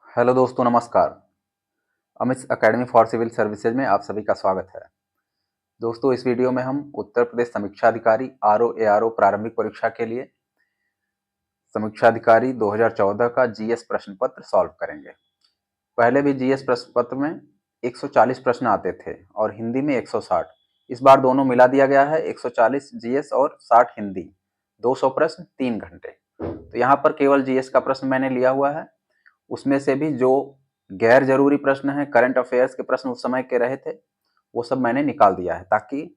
Hello दोस्तों, नमस्कार। Amit academy for civil services में आप सभी का स्वागत है। दोस्तों, इस वीडियो में हम उत्तर प्रदेश समीक्षा अधिकारी आरओ एआरओ प्रारंभिक परीक्षा के लिए समीक्षा अधिकारी 2014 का जीएस प्रश्न पत्र सॉल्व करेंगे। पहले भी जीएस प्रश्न पत्र में 140 प्रश्न आते थे और हिंदी में 160। इस बार दोनों मिला दिया गया है, 140 जीएस और 60 हिंदी। 200 प्रश्न 3 घंटे। तो यहाँ पर केवल जीएस का प्रश्न मैंने लिया हुआ है। उसमें से भी जो गैर जरूरी प्रश्न है, करंट अफेयर्स के प्रश्न उस समय के रहे थे, वो सब मैंने निकाल दिया है, ताकि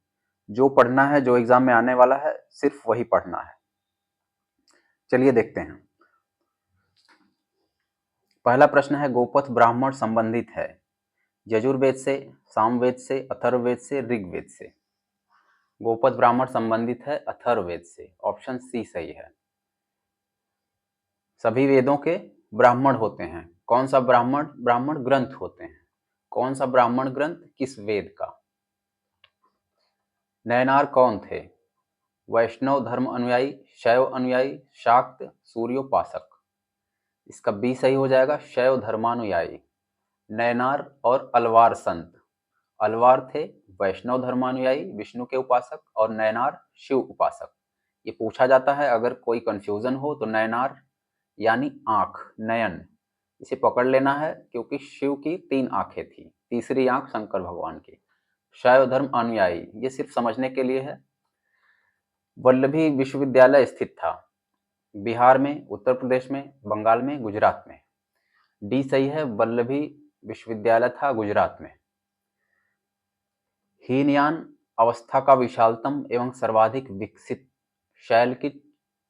जो पढ़ना है, जो एग्जाम में आने वाला है, सिर्फ वही पढ़ना है। चलिए देखते हैं। पहला प्रश्न है, गोपथ ब्राह्मण संबंधित है यजुर्वेद से, सामवेद से, अथर्ववेद से, ऋग्वेद से। गोपथ ब्राह्मण संबंधित है अथर्ववेद से। ऑप्शन सी सही है। सभी वेदों के ब्राह्मण होते हैं। कौन सा ब्राह्मण? ब्राह्मण ग्रंथ होते हैं। कौन सा ब्राह्मण ग्रंथ? किस वेद का? नयनार कौन थे? वैष्णव धर्म अनुयायी, शैव अनुयायी, शाक्त, सूर्योपासक। इसका बी सही हो जाएगा, शैव धर्मानुयायी। नयनार और अलवार संत। अलवार थे वैष्णव धर्मानुयायी, विष्णु के उपासक, और नयनार शिव उपासक। ये पूछा जाता है, अगर कोई कंफ्यूजन हो तो नयनार यानी आंख, नयन, इसे पकड़ लेना है, क्योंकि शिव की 3 आंखें थी, तीसरी आंख शंकर भगवान की। शैव धर्म अनुयायी, ये सिर्फ समझने के लिए है। वल्लभी विश्वविद्यालय स्थित था बिहार में, उत्तर प्रदेश में, बंगाल में, गुजरात में। डी सही है, वल्लभी विश्वविद्यालय था गुजरात में। हीनयान अवस्था का विशालतम एवं सर्वाधिक विकसित शैलकृत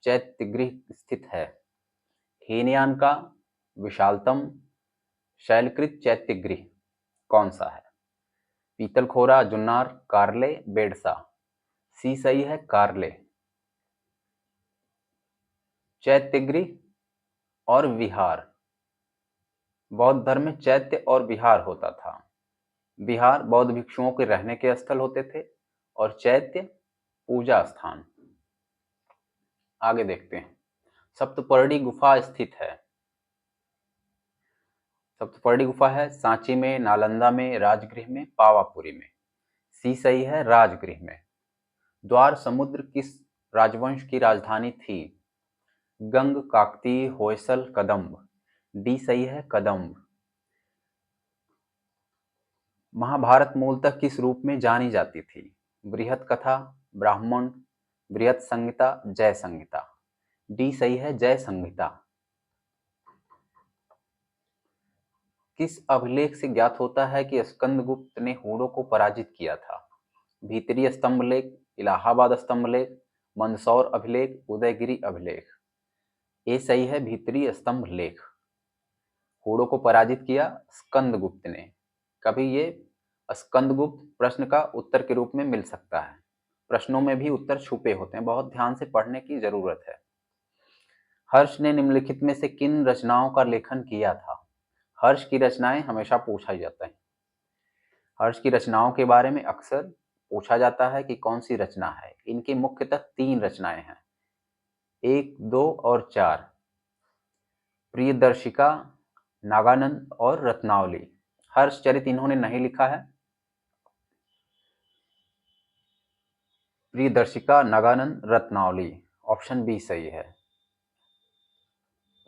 चैत्यगृह स्थित है। हीनयान का विशालतम शैलकृत चैत्यगृह कौन सा है? पीतलखोरा, जुन्नार, कार्ले, बेडसा। सी सही है, कार्ले। चैत्यगृह और विहार, बौद्ध धर्म में चैत्य और विहार होता था। विहार बौद्ध भिक्षुओं के रहने के स्थल होते थे और चैत्य पूजा स्थान। आगे देखते हैं। सप्तपर्णी गुफा स्थित है। सप्तपर्णी गुफा है सांची में, नालंदा में, राजगृह में, पावापुरी में। सी सही है, राजगृह में। द्वार समुद्र किस राजवंश की राजधानी थी? गंग, काकतीय, होयसल, कदंब। डी सही है, कदंब। महाभारत मूलतः किस रूप में जानी जाती थी? बृहत कथा, ब्राह्मण, बृहत संहिता, जय संहिता। डी सही है, जय संहिता। किस अभिलेख से ज्ञात होता है कि स्कंदगुप्त ने हूणों को पराजित किया था? भीतरी स्तंभ लेख, इलाहाबाद स्तंभ लेख, मंदसौर अभिलेख, उदयगिरी अभिलेख। ये सही है, भीतरी स्तंभ लेख। हूणों को पराजित किया स्कंदगुप्त ने। कभी ये स्कंदगुप्त प्रश्न का उत्तर के रूप में मिल सकता है। प्रश्नों में भी उत्तर छुपे होते हैं, बहुत ध्यान से पढ़ने की जरूरत है। हर्ष ने निम्नलिखित में से किन रचनाओं का लेखन किया था? हर्ष की रचनाएं हमेशा पूछा जाता है। हर्ष की रचनाओं के बारे में अक्सर पूछा जाता है कि कौन सी रचना है। इनकी मुख्यतः 3 रचनाएं हैं, 1, 2 और 4। प्रियदर्शिका, नागानंद और रत्नावली। हर्षचरित इन्होंने नहीं लिखा है। प्रियदर्शिका, नागानंद, रत्नावली। ऑप्शन बी सही है।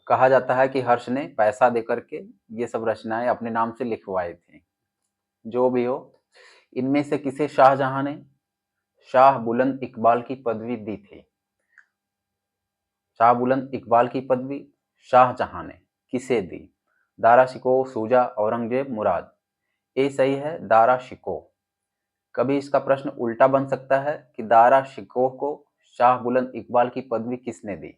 कहा जाता है कि हर्ष ने पैसा देकर के ये सब रचनाएं अपने नाम से लिखवाई थी। जो भी हो, इनमें से किसे शाहजहां ने शाह बुलंद इकबाल की पदवी दी थी? शाह बुलंद इकबाल की पदवी शाहजहां ने किसे दी? दारा शिकोह, सूजा, औरंगजेब, मुराद। ए सही है, दारा शिकोह। कभी इसका प्रश्न उल्टा बन सकता है कि दारा शिकोह को शाह बुलंद इकबाल की पदवी किसने दी?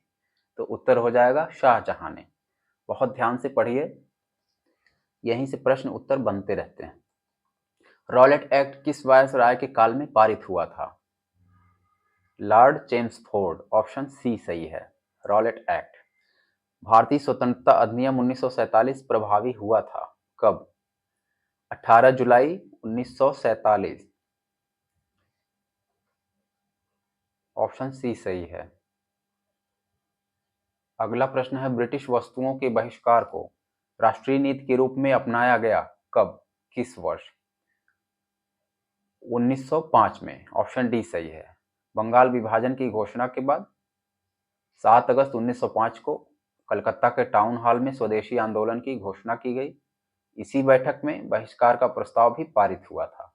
तो उत्तर हो जाएगा शाहजहां ने। बहुत ध्यान से पढ़िए, यहीं से प्रश्न उत्तर बनते रहते हैं। रॉलेट एक्ट किस वायसराय के काल में पारित हुआ था? Lord Chelmsford. ऑप्शन सी सही है, रॉलेट एक्ट। भारतीय स्वतंत्रता अधिनियम 1947 प्रभावी हुआ था कब? 18 जुलाई 1947। ऑप्शन सी सही है। अगला प्रश्न है, ब्रिटिश वस्तुओं के बहिष्कार को राष्ट्रीय नीति के रूप में अपनाया गया कब, किस वर्ष? 1905 में, ऑप्शन डी सही है। बंगाल विभाजन की घोषणा के बाद 7 अगस्त 1905 को कलकत्ता के टाउन हॉल में स्वदेशी आंदोलन की घोषणा की गई। इसी बैठक में बहिष्कार का प्रस्ताव भी पारित हुआ था।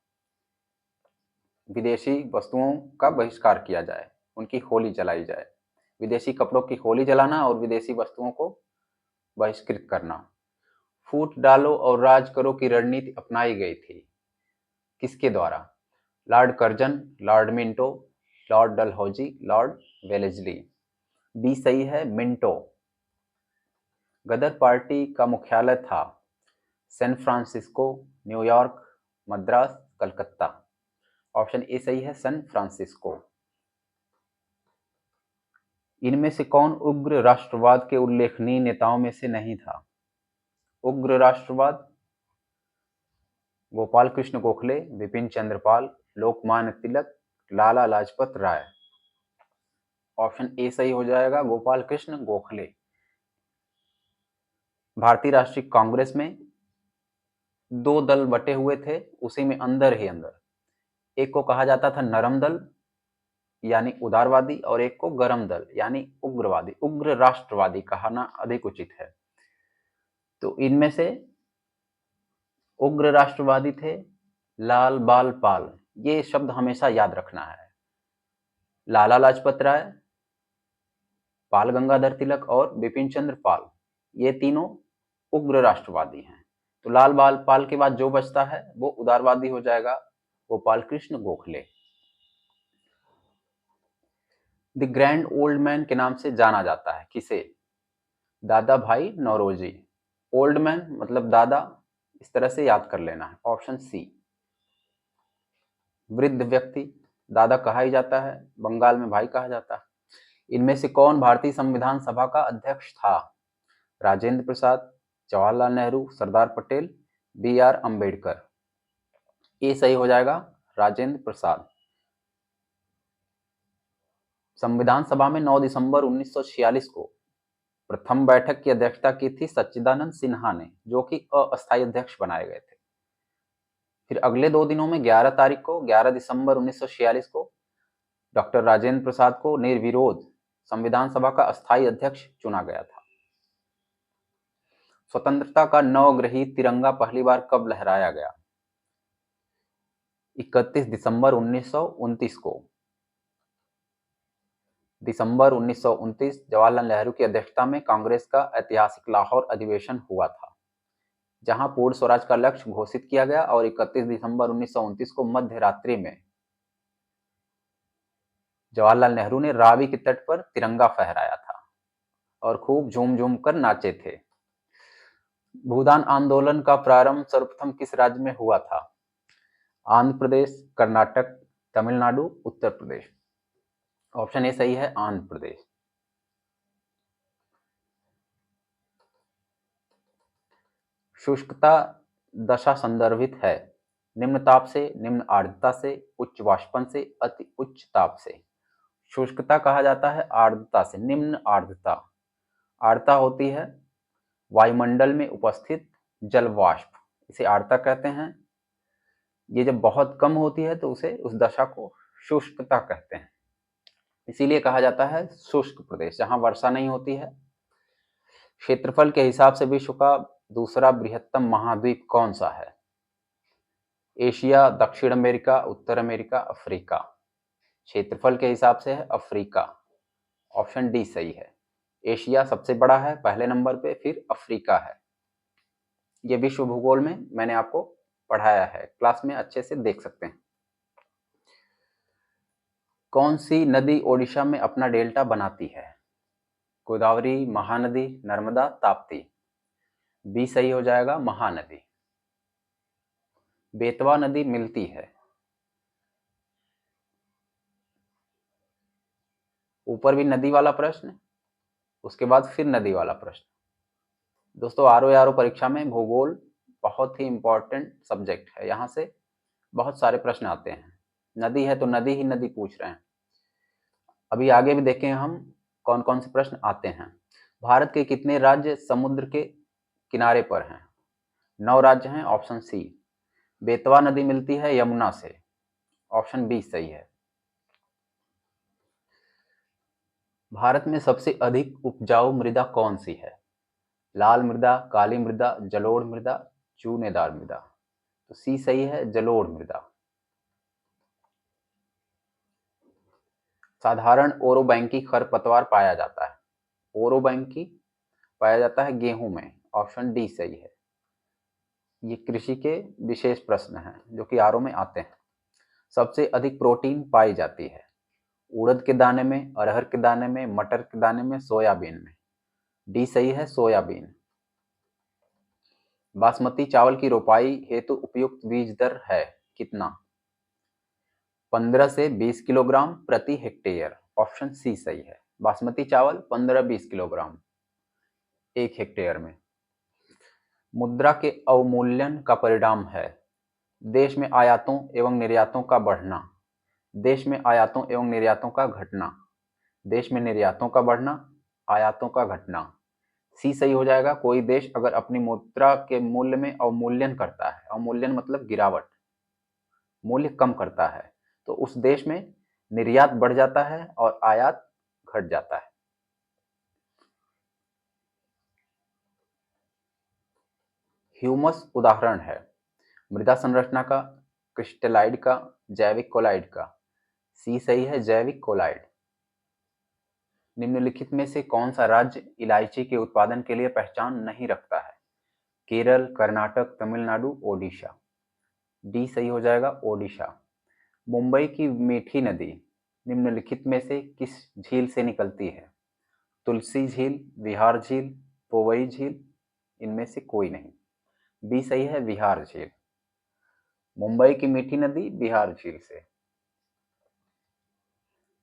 विदेशी वस्तुओं का बहिष्कार किया जाए, उनकी होली जलाई जाए। विदेशी कपड़ों की होली जलाना और विदेशी वस्तुओं को बहिष्कृत करना। फूट डालो और राज करो की रणनीति अपनाई गई थी, किसके द्वारा? Lord Curzon, Lord Minto, Lord Dalhousie, Lord Wellesley. B सही है, मिंटो। गदर पार्टी का मुख्यालय था San Francisco, New York, Madras, Calcutta. Option A सही है, सैन फ्रांसिस्को। इनमें से कौन उग्र राष्ट्रवाद के उल्लेखनीय नेताओं में से नहीं था? उग्र राष्ट्रवाद: गोपाल कृष्ण गोखले, बिपिन चंद्र पाल, लोकमान्य तिलक, लाला लाजपत राय। ऑप्शन ए सही हो जाएगा, गोपाल कृष्ण गोखले। भारतीय राष्ट्रीय कांग्रेस में 2 दल बटे हुए थे, उसी में अंदर ही अंदर एक को कहा जाता था नरम दल यानी उदारवादी, और एक को गरम दल यानी उग्रवादी, उग्र राष्ट्रवादी कहना अधिक उचित है। तो इनमें से उग्र राष्ट्रवादी थे लाल बाल पाल, ये शब्द हमेशा याद रखना है। लाला लाजपत राय, बाल गंगाधर तिलक और बिपिन चंद्र पाल, ये तीनों उग्र राष्ट्रवादी हैं। तो लाल बाल पाल के बाद जो बचता है वो उदारवादी हो जाएगा, Gopal Krishna Gokhale. The grand old man के नाम से जाना जाता है किसे? दादा भाई नौरोजी। ओल्ड मैन मतलब दादा, इस तरह से याद कर लेना है। Option C. वृद्ध व्यक्ति, दादा कहा ही जाता है, बंगाल में भाई कहा जाता है। इनमें से कौन भारतीय संविधान सभा का अध्यक्ष था? Rajendra Prasad, Jawaharlal Nehru, Sardar Patel, B are Ambedkar. ये सही हो जाएगा, राजेंद्र प्रसाद। संविधान सभा में 9 दिसंबर 1946 को प्रथम बैठक की अध्यक्षता की थी सच्चिदानंद सिन्हा ने, जो कि अस्थायी अध्यक्ष बनाए गए थे। फिर अगले 2 दिनों में 11 दिसंबर 1946 को डॉक्टर राजेंद्र प्रसाद को निर्विरोध संविधान सभा का अस्थायी अध्यक्ष चुना गया था। स्वतंत्रता का नवग्रहित तिरंगा पहली बार कब लहराया गया? 31 दिसंबर 1929 को। दिसंबर 1929 जवाहरलाल नेहरू की अध्यक्षता में कांग्रेस का ऐतिहासिक लाहौर अधिवेशन हुआ था, जहां पूर्ण स्वराज का लक्ष्य घोषित किया गया और 31 दिसंबर 1929 को मध्य रात्रि में जवाहरलाल नेहरू ने रावी के तट पर तिरंगा फहराया था और खूब झूम झूम कर नाचे थे। भूदान आंदोलन का प्रारंभ सर्वप्रथम किस राज्य में हुआ था? आंध्र प्रदेश, कर्नाटक, तमिलनाडु, उत्तर प्रदेश। ऑप्शन ए सही है, आंध्र प्रदेश। शुष्कता दशा संदर्भित है निम्न ताप से, निम्न आर्द्रता से, उच्च वाष्पन से, अति उच्च ताप से। शुष्कता कहा जाता है आर्द्रता से। निम्न आर्द्रता, आर्द्रता होती है वायुमंडल में उपस्थित जल वाष्प, इसे आर्द्रता कहते हैं। ये जब बहुत कम होती है तो उसे उस दशा को शुष्कता कहते हैं। इसीलिए कहा जाता है शुष्क प्रदेश, जहां वर्षा नहीं होती है। क्षेत्रफल के हिसाब से विश्व का दूसरा बृहत्तम महाद्वीप कौन सा है? एशिया, दक्षिण अमेरिका, उत्तर अमेरिका, अफ्रीका। क्षेत्रफल के हिसाब से है अफ्रीका। ऑप्शन डी सही है। एशिया सबसे बड़ा है पहले नंबर पे, फिर अफ्रीका है। ये विश्व भूगोल में मैंने आपको पढ़ाया है, क्लास में अच्छे से देख सकते हैं। कौन सी नदी ओडिशा में अपना डेल्टा बनाती है? गोदावरी, महानदी, नर्मदा, ताप्ती। बी सही हो जाएगा, महानदी। बेतवा नदी मिलती है। ऊपर भी नदी वाला प्रश्न, उसके बाद फिर नदी वाला प्रश्न। दोस्तों आरओ परीक्षा में भूगोल बहुत ही इंपॉर्टेंट सब्जेक्ट है, यहाँ से बहुत सारे प्रश्न आते हैं। नदी है तो नदी ही नदी पूछ रहे हैं। अभी आगे भी देखें हम कौन कौन से प्रश्न आते हैं। भारत के कितने राज्य समुद्र के किनारे पर हैं। 9 राज्य हैं, ऑप्शन सी। बेतवा नदी मिलती है यमुना से, ऑप्शन बी सही है। भारत में सबसे अधिक उपजाऊ मृदा कौन सी है? लाल मृदा, काली मृदा, जलोढ़ मृदा, चूनेदार मृदा। तो सी सही है, जलोढ़ मृदा। साधारण ओरोबैंकी खरपतवार पाया जाता है, ओरोबैंकी पाया जाता है गेहूं में, ऑप्शन डी सही है। ये कृषि के विशेष प्रश्न हैं जो कि आरओ में आते हैं। सबसे अधिक प्रोटीन पाई जाती है उड़द के दाने में, अरहर के दाने में, मटर के दाने में, सोयाबीन में। डी सही है, सोयाबीन। बासमती चावल की रोपाई हेतु उपयुक्त बीज दर है कितना? 15 से 20 किलोग्राम प्रति हेक्टेयर, ऑप्शन सी सही है। बासमती चावल 15-20 किलोग्राम 1 हेक्टेयर में। मुद्रा के अवमूल्यन का परिणाम है देश में आयातों एवं निर्यातों का बढ़ना, देश में आयातों एवं निर्यातों का घटना, देश में निर्यातों का बढ़ना, आयातों का घटना। सी सही हो जाएगा। कोई देश अगर अपनी मुद्रा के मूल्य में अवमूल्यन करता है, अवमूल्यन मतलब गिरावट, मूल्य कम करता है, तो उस देश में निर्यात बढ़ जाता है और आयात घट जाता है। ह्यूमस उदाहरण है मृदा संरचना का, क्रिस्टलाइड का, जैविक कोलाइड का। सी सही है, जैविक कोलाइड। निम्नलिखित में से कौन सा राज्य इलायची के उत्पादन के लिए पहचान नहीं रखता है? केरल, कर्नाटक, तमिलनाडु, ओडिशा। डी सही हो जाएगा, ओडिशा। मुंबई की मीठी नदी निम्नलिखित में से किस झील से निकलती है? तुलसी झील, विहार झील, पोवई झील, इनमें से कोई नहीं। बी सही है, विहार झील। मुंबई की मीठी नदी बिहार झील से।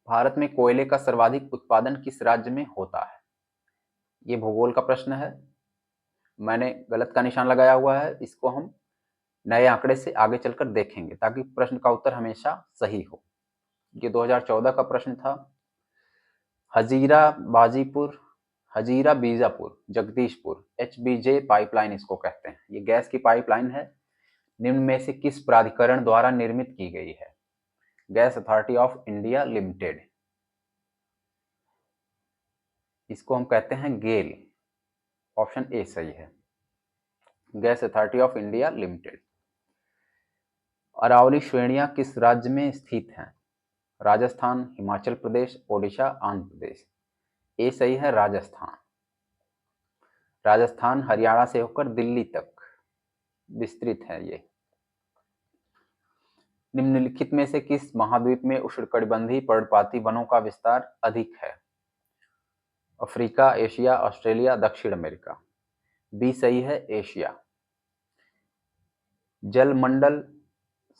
भारत में कोयले का सर्वाधिक उत्पादन किस राज्य में होता है? ये भूगोल का प्रश्न है, मैंने गलत का निशान लगाया हुआ है, इसको हम नए आंकड़े से आगे चलकर देखेंगे ताकि प्रश्न का उत्तर हमेशा सही हो। ये 2014 का प्रश्न था। हजीरा बाजीपुर, हजीरा बीजापुर, जगदीशपुर, HBJ पाइपलाइन इसको कहते हैं। ये गैस की पाइपलाइन है, निम्न में से किस प्राधिकरण द्वारा निर्मित की गई है? Gas Authority of India Limited, इसको हम कहते हैं गेल, ऑप्शन ए सही है, Gas Authority of India Limited. Aravalli श्रेणियां किस राज्य में स्थित हैं? राजस्थान, हिमाचल प्रदेश, ओडिशा, आंध्र प्रदेश। ए सही है, राजस्थान। राजस्थान हरियाणा से होकर दिल्ली तक विस्तृत है ये। निम्नलिखित में से किस महाद्वीप में उष्णकटिबंधीय पर्णपाती वनों का विस्तार अधिक है? अफ्रीका, एशिया, ऑस्ट्रेलिया, दक्षिण अमेरिका। बी सही है, एशिया। जलमंडल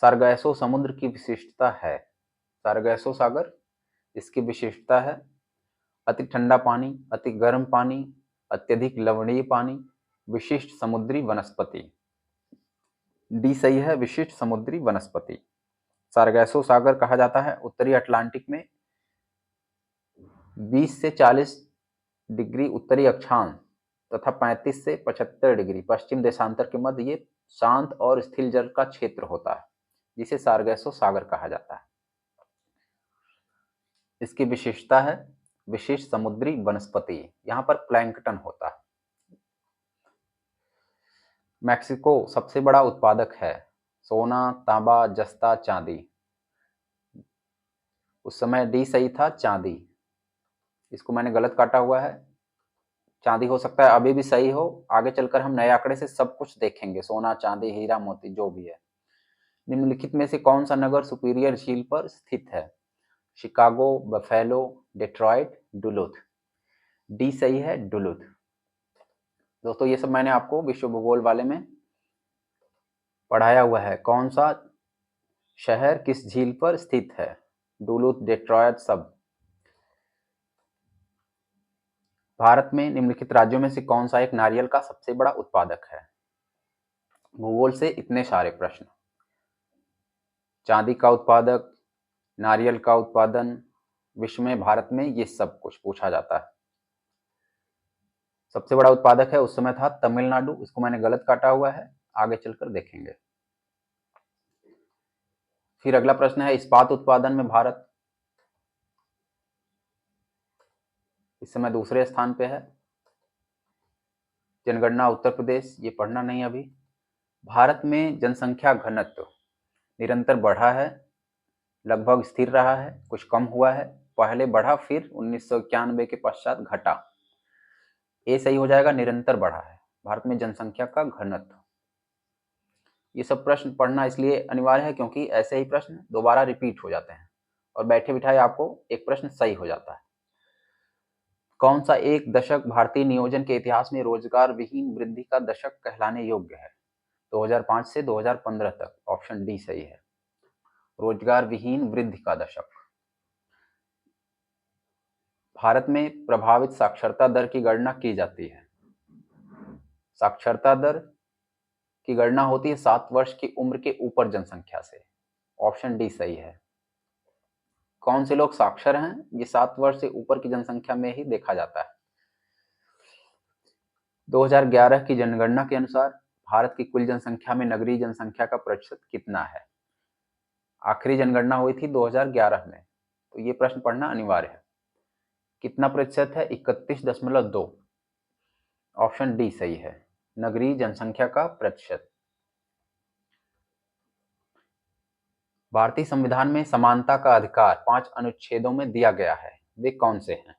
सारगैसो समुद्र की विशिष्टता है, सारगैसो सागर इसकी विशिष्टता है अति ठंडा पानी, अति गर्म पानी, अत्यधिक लवणीय पानी, विशिष्ट समुद्री वनस्पति। डी सही है, विशिष्ट समुद्री वनस्पति। सारगैसो सागर कहा जाता है उत्तरी अटलांटिक में 20 से 40 डिग्री उत्तरी अक्षांश तथा 35 से 75 डिग्री पश्चिम देशांतर के मध्य ये शांत और स्थिर जल का क्षेत्र होता है जिसे सारगैसो सागर कहा जाता है। इसकी विशेषता है विशिष्ट समुद्री वनस्पति, यहाँ पर प्लैंकटन होता है। मैक्सिको सबसे बड़ा उत्पादक है सोना, तांबा, जस्ता, चांदी। उस समय डी सही था, चांदी। इसको मैंने गलत काटा हुआ है, चांदी हो सकता है अभी भी सही हो, आगे चलकर हम नए आंकड़े से सब कुछ देखेंगे, सोना, चांदी, हीरा, मोती जो भी है। निम्नलिखित में से कौन सा नगर सुपीरियर झील पर स्थित है? Chicago, buffalo, Detroit, Duluth. D सही है, डुलुथ। दोस्तों ये सब मैंने आपको विश्व भूगोल वाले में पढ़ाया हुआ है, कौन सा शहर किस झील पर स्थित है, डुलुथ, डेट्रॉयट सब। भारत में निम्नलिखित राज्यों में से कौन सा एक नारियल का सबसे बड़ा उत्पादक है? भूगोल से इतने सारे प्रश्न, चांदी का उत्पादक, नारियल का उत्पादन, विश्व में भारत में ये सब कुछ पूछा जाता है। सबसे बड़ा उत्पादक है उस समय था तमिलनाडु, इसको मैंने गलत काटा हुआ है, आगे चलकर देखेंगे। फिर अगला प्रश्न है इस्पात उत्पादन में भारत इस समय दूसरे स्थान पे है। जनगणना उत्तर प्रदेश, ये पढ़ना नहीं अभी। भारत में जनसंख्या घनत्व निरंतर बढ़ा है, लगभग स्थिर रहा है, कुछ कम हुआ है, पहले बढ़ा फिर 1991 के पश्चात घटा। ये सही हो जाएगा, निरंतर बढ़ा है भारत में जनसंख्या का घनत्व। ये सब प्रश्न पढ़ना इसलिए अनिवार्य है क्योंकि ऐसे ही प्रश्न दोबारा रिपीट हो जाते हैं और बैठे बिठाए आपको एक प्रश्न सही हो जाता है। कौन सा एक दशक भारतीय नियोजन के इतिहास में रोजगार विहीन वृद्धि का दशक कहलाने योग्य है? 2005 से 2015 तक, ऑप्शन डी सही है, रोजगार विहीन वृद्धि का दशक। भारत में प्रभावित साक्षरता दर की गणना की जाती है। साक्षरता दर की गणना होती है 7 वर्ष की उम्र के ऊपर जनसंख्या से, ऑप्शन डी सही है। कौन से लोग साक्षर हैं? ये 7 वर्ष से ऊपर की जनसंख्या में ही देखा जाता है। 2011 की जनगणना के अनुसार भारत की कुल जनसंख्या में नगरीय जनसंख्या का प्रतिशत कितना है? आखिरी जनगणना हुई थी 2011 में, तो ये प्रश्न पढ़ना अनिवार्य है। कितना प्रतिशत है? 31.2, ऑप्शन डी सही है, नगरीय जनसंख्या का प्रतिशत। भारतीय संविधान में समानता का अधिकार 5 अनुच्छेदों में दिया गया है, वे कौन से हैं?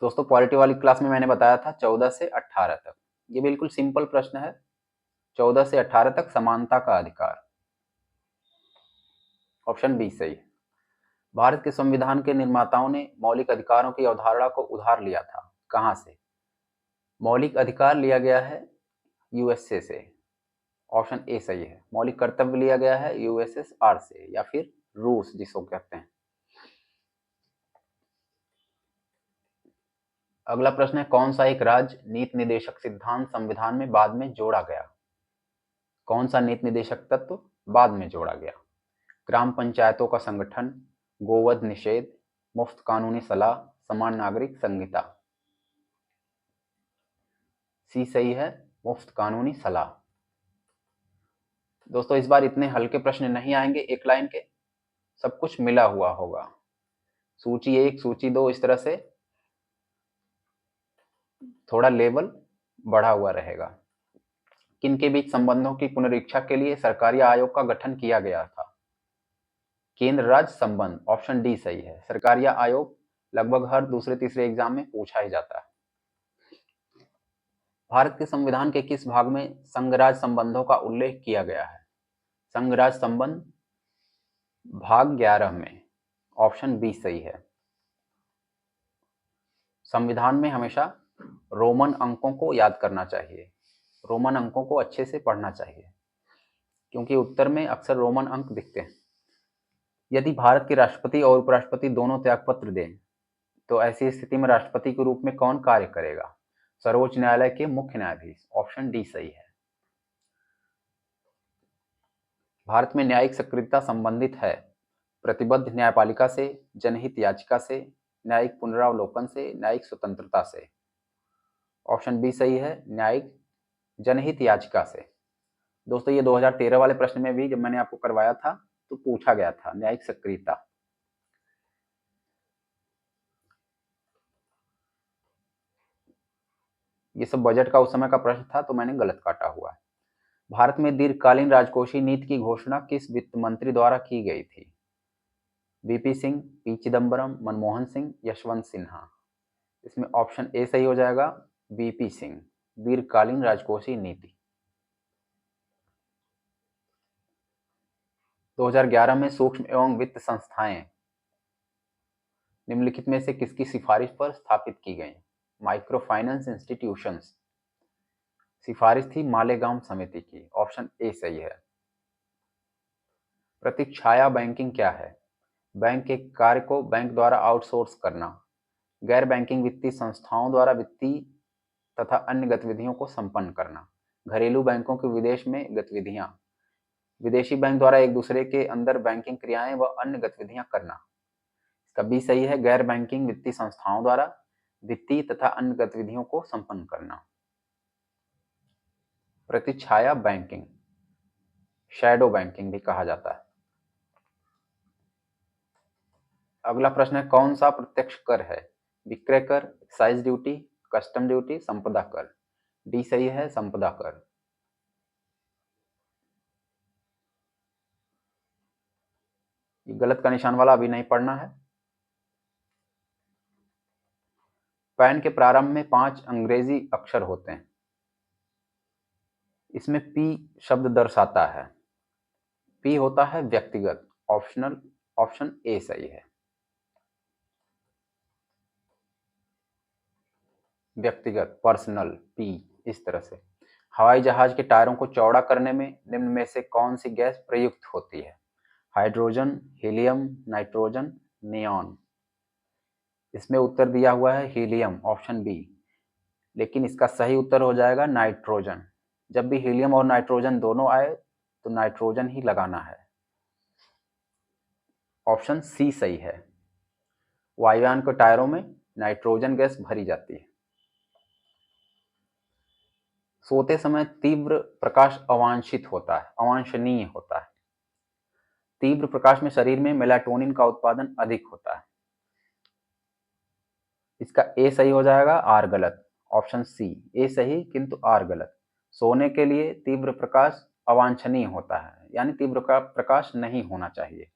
दोस्तों पॉलिटी वाली क्लास में मैंने बताया था 14 से 18 तक, ये बिल्कुल सिंपल प्रश्न है। 14 से 18 तक समानता का अधिकार, ऑप्शन बी सही है। भारत के संविधान के निर्माताओं ने मौलिक अधिकारों की अवधारणा को उधार लिया था, कहां से? मौलिक अधिकार लिया गया है यूएसए से, ऑप्शन ए सही है। मौलिक कर्तव्य लिया गया है यूएसएसआर से या फिर रूस जिसको कहते हैं। अगला प्रश्न है कौन सा एक राज्य नीति निदेशक सिद्धांत संविधान में बाद में जोड़ा गया? कौन सा नीति निदेशक तत्व बाद में जोड़ा गया? ग्राम पंचायतों का संगठन, गोवध निषेध, मुफ्त कानूनी सलाह, समान नागरिक संहिता। सी सही है, मुफ्त कानूनी सलाह। दोस्तों इस बार इतने हल्के प्रश्न नहीं आएंगे एक लाइन के, सब कुछ मिला हुआ होगा। सूची 1, सूची 2, इस तरह से थोड़ा लेवल बढ़ा हुआ रहेगा। किन के बीच संबंधों की पुनरीक्षा के लिए सरकारी आयोग का गठन किया गया था? केंद्र राज्य संबंध, ऑप्शन डी सही है। सरकारी आयोग लगभग हर दूसरे तीसरे एग्जाम में पूछा ही जाता है। भारत के संविधान के किस भाग में संघ राज्य संबंधों का उल्लेख किया गया है? संघ राज्य संबंध भाग 11 में, ऑप्शन बी सही है। संविधान में हमेशा रोमन अंकों को याद करना चाहिए, रोमन अंकों को अच्छे से पढ़ना चाहिए क्योंकि उत्तर में अक्सर रोमन अंक दिखते हैं। यदि भारत के राष्ट्रपति और उपराष्ट्रपति दोनों त्यागपत्र दें तो ऐसी स्थिति में राष्ट्रपति के रूप में कौन कार्य करेगा? सर्वोच्च न्यायालय के मुख्य न्यायाधीश, ऑप्शन डी सही है। भारत में न्यायिक सक्रियता संबंधित है प्रतिबद्ध न्यायपालिका से, जनहित याचिका से, न्यायिक पुनरावलोकन से, न्यायिक स्वतंत्रता से। ऑप्शन बी सही है, न्यायिक जनहित याचिका से। दोस्तों ये 2013 वाले प्रश्न में भी जब मैंने आपको करवाया था तो पूछा गया था न्यायिक सक्रियता। ये सब बजट का उस समय का प्रश्न था तो मैंने गलत काटा हुआ है। भारत में दीर्घकालीन राजकोषीय नीति की घोषणा किस वित्त मंत्री द्वारा की गई थी? VP Singh, P Chidambaram, Manmohan Singh, Yashwant Sinha. इसमें ऑप्शन ए सही हो जाएगा, वीपी सिंह, दीर्घकालीन राजकोषीय नीति। 2011 में सूक्ष्म एवं वित्त संस्थाएं निम्नलिखित में से किसकी सिफारिश पर स्थापित की गई? Micro finance institutions. सिफारिश थी मालेगांव समिति की, ऑप्शन ए सही है। प्रतिछाया बैंकिंग क्या है? बैंक के कार्य को बैंक द्वारा आउटसोर्स करना, गैर बैंकिंग वित्तीय संस्थाओं द्वारा वित्तीय तथा अन्य गतिविधियों को संपन्न करना, घरेलू बैंकों की विदेश में गतिविधियां, विदेशी बैंक द्वारा एक दूसरे के अंदर बैंकिंग क्रियाएं व अन्य गतिविधियां करना। इसका बी सही है, गैर बैंकिंग वित्तीय संस्थाओं द्वारा वित्तीय तथा अन्य गतिविधियों को संपन्न करना। प्रतिछाया बैंकिंग, शैडो बैंकिंग भी कहा जाता है। अगला प्रश्न है, कौन सा प्रत्यक्ष कर है? विक्रय कर, एक्साइज ड्यूटी, कस्टम ड्यूटी, संपदा कर। डी सही है, संपदा कर। ये गलत का निशान वाला अभी नहीं पढ़ना है। पैन के प्रारंभ में 5 अंग्रेजी अक्षर होते हैं। इसमें पी शब्द दर्शाता है। पी होता है व्यक्तिगत, ऑप्शनल, ऑप्शन ए सही है। व्यक्तिगत, पर्सनल, पी, इस तरह से। हवाई जहाज के टायरों को चौड़ा करने में निम्न में से कौन सी गैस प्रयुक्त होती है? Hydrogen, helium, nitrogen, neon. इसमें उत्तर दिया हुआ है हीलियम, ऑप्शन बी, लेकिन इसका सही उत्तर हो जाएगा नाइट्रोजन। जब भी हीलियम और नाइट्रोजन दोनों आए तो नाइट्रोजन ही लगाना है। ऑप्शन सी सही है। वायुयान के टायरों में नाइट्रोजन गैस भरी जाती है। सोते समय तीव्र प्रकाश अवांछित होता है, अवांछनीय होता है। तीव्र प्रकाश में शरीर में मेलाटोनिन का उत्पादन अधिक होता है। इसका ए सही हो जाएगा, आर गलत। ऑप्शन सी, ए सही किंतु आर गलत। सोने के लिए तीव्र प्रकाश अवांछनीय होता है, यानी तीव्र का प्रकाश नहीं होना चाहिए।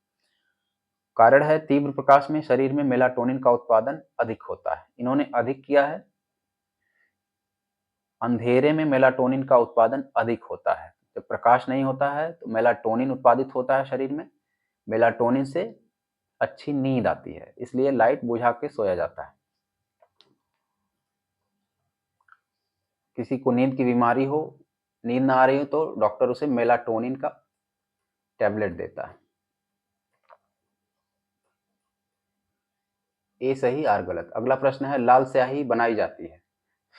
कारण है, तीव्र प्रकाश में शरीर में मेलाटोनिन का उत्पादन अधिक होता है। इन्होंने अधिक किया है, अंधेरे में मेलाटोनिन का उत्पादन अधिक होता है। जब प्रकाश नहीं होता है तो मेलाटोनिन उत्पादित होता है शरीर में। मेलाटोनिन से अच्छी नींद आती है, इसलिए लाइट बुझा के सोया जाता है। किसी को नींद की बीमारी हो, नींद ना आ रही हो, तो डॉक्टर उसे मेलाटोनिन का टैबलेट देता है। ए सही, आर गलत। अगला प्रश्न है, लाल स्याही बनाई जाती है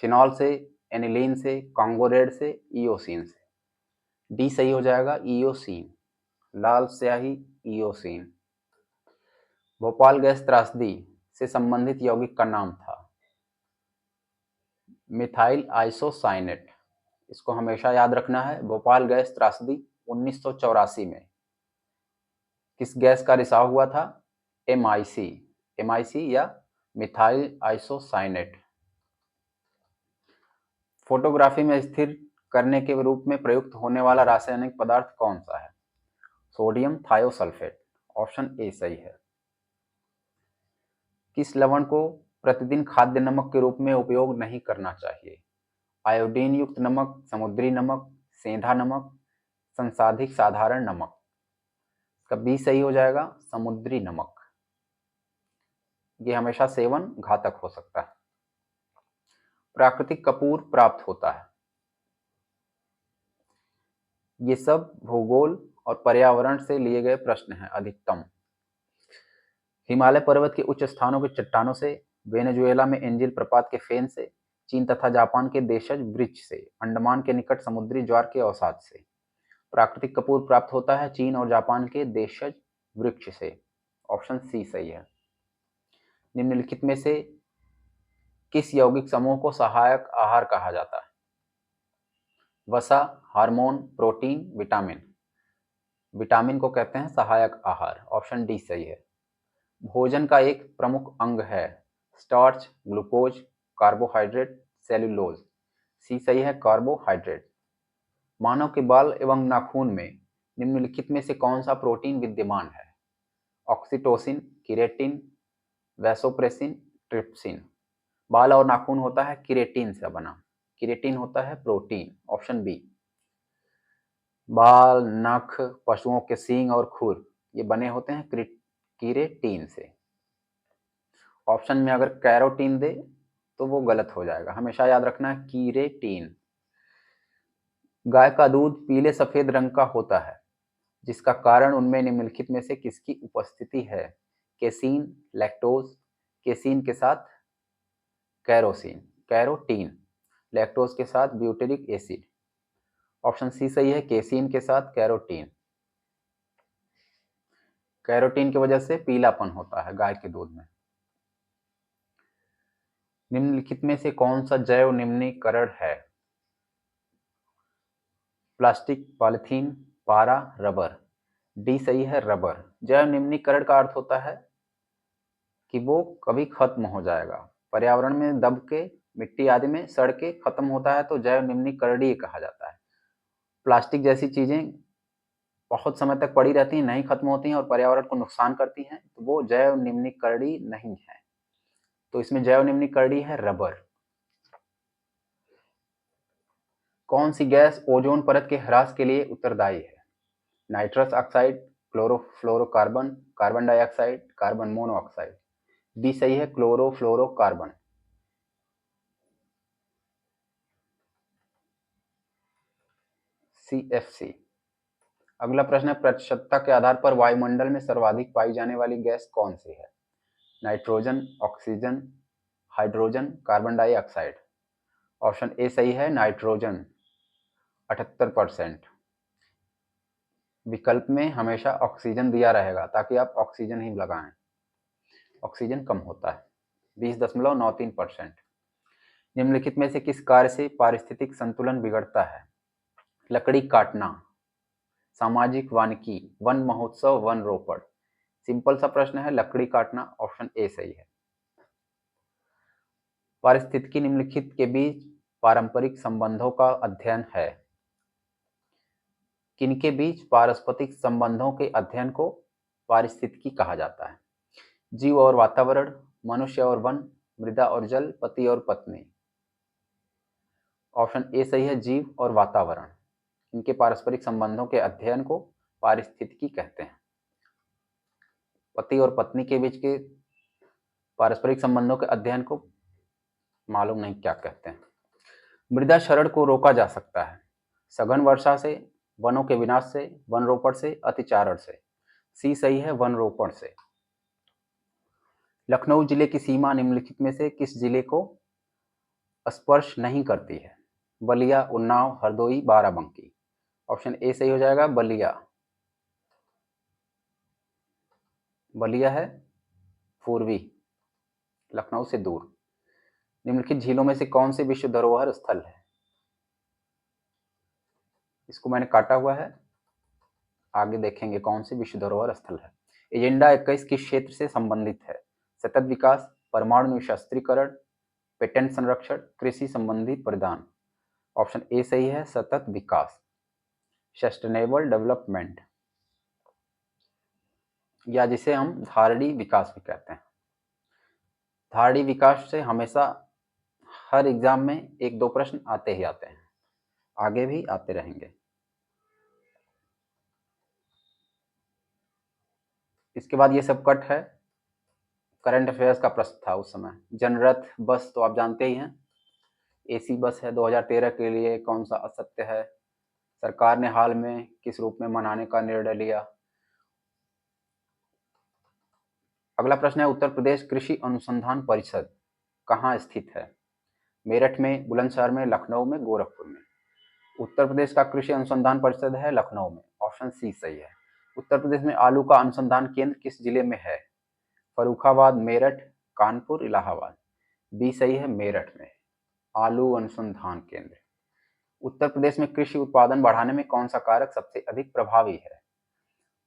फिनॉल से, एनिलीन से, कांगो रेड से, इयोसिन से। डी सही हो जाएगा, इयोसिन। लाल स्याही, इयोसिन। भोपाल गैस त्रासदी से संबंधित यौगिक का नाम था मिथाइल आइसोसाइनेट। इसको हमेशा याद रखना है। भोपाल गैस त्रासदी 1984 में किस गैस का रिसाव हुआ था? एमआईसी, एमआईसी या मिथाइल आइसोसाइनेट। फोटोग्राफी में स्थिर करने के रूप में प्रयुक्त होने वाला रासायनिक पदार्थ कौन सा है? Sodium thiosulphate. ऑप्शन ए सही है। किस लवण को प्रतिदिन खाद्य नमक के रूप में उपयोग नहीं करना चाहिए? आयोडीन युक्त नमक, समुद्री नमक, सेंधा नमक, संसाधित साधारण नमक। इसका बी सही हो जाएगा, समुद्री नमक। ये हमेशा सेवन घातक हो सकता है। प्राकृतिक कपूर प्राप्त होता है। ये सब भूगोल और पर्यावरण से लिए गए प्रश्न हैं अधिकतम। हिमालय पर्वत के उच्च स्थानों के चट्टानों से, वेनेजुएला में एंजिल प्रपात के फेन से, चीन तथा जापान के देशज वृक्ष से, अंडमान के निकट समुद्री ज्वार के अवसाद से। प्राकृतिक कपूर प्राप्त होता है चीन और जापान के देशज वृक्ष से। ऑप्शन सी सही है। निम्नलिखित में से किस यौगिक समूह को सहायक आहार कहा जाता है? वसा, हार्मोन, प्रोटीन, विटामिन। विटामिन को कहते हैं सहायक आहार। ऑप्शन डी सही है। भोजन का एक प्रमुख अंग है स्टार्च, ग्लूकोज, कार्बोहाइड्रेट, सेल्यूलोज। सी सही है, कार्बोहाइड्रेट। मानव के बाल एवं नाखून में निम्नलिखित में से कौन सा प्रोटीन विद्यमान है? Oxytocin, keratin, vasopressin, trypsin. बाल और नाखून होता है किरेटिन से बना। किरेटिन होता है प्रोटीन। Option B. बाल, नख, पशुओं के सींग और खुर ये बने होते हैं किरेटिन से। ऑप्शन में अगर कैरोटीन दे तो वो गलत हो जाएगा। हमेशा याद रखना है किरेटिन। गाय का दूध पीले सफेद रंग का होता है जिसका कारण उनमें निम्नलिखित में से किसकी उपस्थिति है? केसीन, लैक्टोज, केसीन के साथ कैरोसिन, कैरोटीन, लैक्टोज के साथ ब्यूटेरिक एसिड। ऑप्शन सी सही है, केसीन के साथ कैरोटीन। कैरोटीन की वजह से पीलापन होता है गाय के दूध में। निम्नलिखित में से कौन सा जैव निम्नीकरण है? प्लास्टिक, पॉलिथीन, पारा, रबर। डी सही है, रबर। जैव निम्नीकरण का अर्थ होता है कि वो कभी खत्म हो जाएगा, पर्यावरण में दब के, मिट्टी आदि में सड़ के खत्म होता है, तो जैव निम्नीकरणीय कहा जाता है। प्लास्टिक जैसी चीजें बहुत समय तक पड़ी रहती हैं, नहीं खत्म होती हैं और पर्यावरण को नुकसान करती हैं, तो वो जैव निम्नीकरणीय नहीं है। तो इसमें जैव निम्नीकरणीय है रबर। कौन सी गैस ओजोन परत के ह्रास के लिए उत्तरदायी है? Nitrous oxide, chlorofluorocarbon, carbon dioxide, carbon monoxide. D सही है, क्लोरोफ्लोरोकार्बन। CFC। अगला प्रश्न है, प्रतिशतता के आधार पर वायुमंडल में सर्वाधिक पाई जाने वाली गैस कौन सी है? Nitrogen, oxygen, hydrogen, carbon dioxide. Option A सही है, नाइट्रोजन 78%। विकल्प में हमेशा ऑक्सीजन दिया रहेगा ताकि आप ऑक्सीजन ही लगाएं, ऑक्सीजन कम होता है 20.93%। निम्नलिखित में से किस कार्य से पारिस्थितिक संतुलन बिगड़ता है? लकड़ी काटना, सामाजिक वानिकी, वन महोत्सव, वन रोपण। सिंपल सा प्रश्न है, लकड़ी काटना। ऑप्शन ए सही है। पारिस्थितिकी निम्नलिखित के बीच पारंपरिक संबंधों का अध्ययन है। किनके बीच पारस्परिक संबंधों के अध्ययन को पारिस्थितिकी कहा जाता है? जीव और वातावरण, मनुष्य और वन, मृदा और जल, पति और पत्नी। ऑप्शन ए सही है, जीव और वातावरण। इनके पारस्परिक संबंधों के अध्ययन को पारिस्थितिकी कहते हैं। पति और पत्नी के बीच के पारस्परिक संबंधों के अध्ययन को मालूम नहीं क्या कहते हैं। मृदा क्षरण को रोका जा सकता है सघन वर्षा से, वनों के विनाश से, वन रोपण से, अतिचारण से। सी सही है, वन रोपण से। लखनऊ जिले की सीमा निम्नलिखित में से किस जिले को स्पर्श नहीं करती है? बलिया, उन्नाव, हरदोई, बाराबंकी। ऑप्शन ए सही हो जाएगा, बलिया। बलिया है पूर्वी, लखनऊ से दूर। निम्नलिखित झीलों में से कौन से विश्व धरोहर स्थल है? इसको मैंने काटा हुआ है, आगे देखेंगे कौन से विश्व धरोहर स्थल है। एजेंडा 21 किस क्षेत्र से संबंधित है? सतत विकास, परमाणु निशस्त्रीकरण, पेटेंट संरक्षण, कृषि संबंधी परिधान। ऑप्शन ए सही है, सतत विकास, सस्टेनेबल डेवलपमेंट, या जिसे हम धारणीय विकास भी कहते हैं। धारणीय विकास से हमेशा हर एग्जाम में एक दो प्रश्न आते ही आते हैं, आगे भी आते रहेंगे। इसके बाद ये सब कट है, करंट अफेयर्स का प्रश्न था उस समय। जनरथ बस तो आप जानते ही हैं, एसी बस है, 2013 के लिए कौन सा असत्य है? सरकार ने हाल में किस रूप में मनाने का निर्णय लिया? अगला प्रश्न है, उत्तर प्रदेश कृषि अनुसंधान परिषद कहाँ स्थित है? मेरठ में, बुलंदशहर में, लखनऊ में, गोरखपुर में। उत्तर प्रदेश का कृषि अनुसंधान परिषद है लखनऊ में। ऑप्शन सी सही है। उत्तर प्रदेश में आलू का अनुसंधान केंद्र किस जिले में है? फर्रुखाबाद, मेरठ, कानपुर, इलाहाबाद। बी सही है, मेरठ में आलू अनुसंधान केंद्र। उत्तर प्रदेश में कृषि उत्पादन बढ़ाने में कौन सा कारक सबसे अधिक प्रभावी है?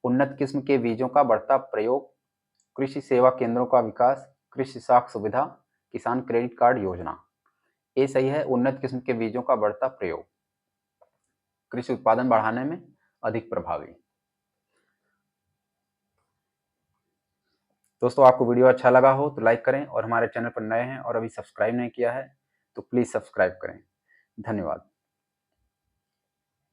उन्नत किस्म के बीजों का बढ़ता प्रयोग, कृषि सेवा केंद्रों का विकास, कृषि साख सुविधा, किसान क्रेडिट कार्ड योजना। ए सही है, उन्नत किस्म के बीजों का बढ़ता प्रयोग कृषि उत्पादन बढ़ाने में अधिक प्रभावी। दोस्तों, आपको वीडियो अच्छा लगा हो तो लाइक करें और हमारे चैनल पर नए हैं और अभी सब्सक्राइब नहीं किया है तो प्लीज़ सब्सक्राइब करें। धन्यवाद।